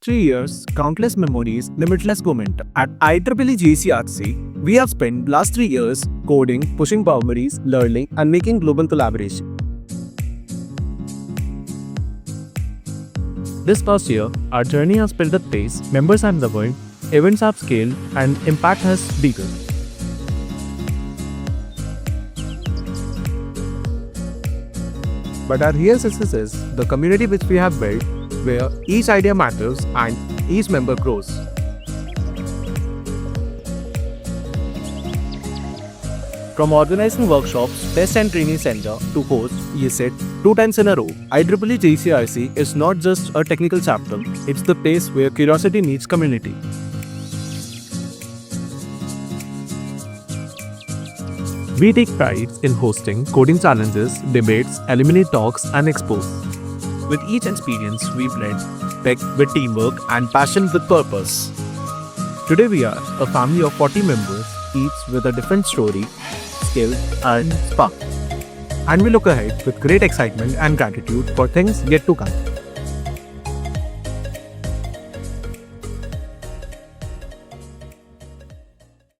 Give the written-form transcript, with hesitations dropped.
3 years, countless memories, limitless momentum. At IEEE JECRC, we have spent last 3 years coding, pushing boundaries, learning, and making global collaboration. This past year, our journey has built at pace, members have doubled, events have scaled, and impact has begun. But our real success is the community which we have built, where each idea matters and each member grows. From organizing workshops, test and training center to host ESET 2 times in a row, IEEE JECRC is not just a technical chapter, it's the place where curiosity meets community. We take pride in hosting coding challenges, debates, alumni talks, and expos. With each experience, we blend tech with teamwork and passion with purpose. Today, we are a family of 40 members, each with a different story, skill, and spark. And we look ahead with great excitement and gratitude for things yet to come.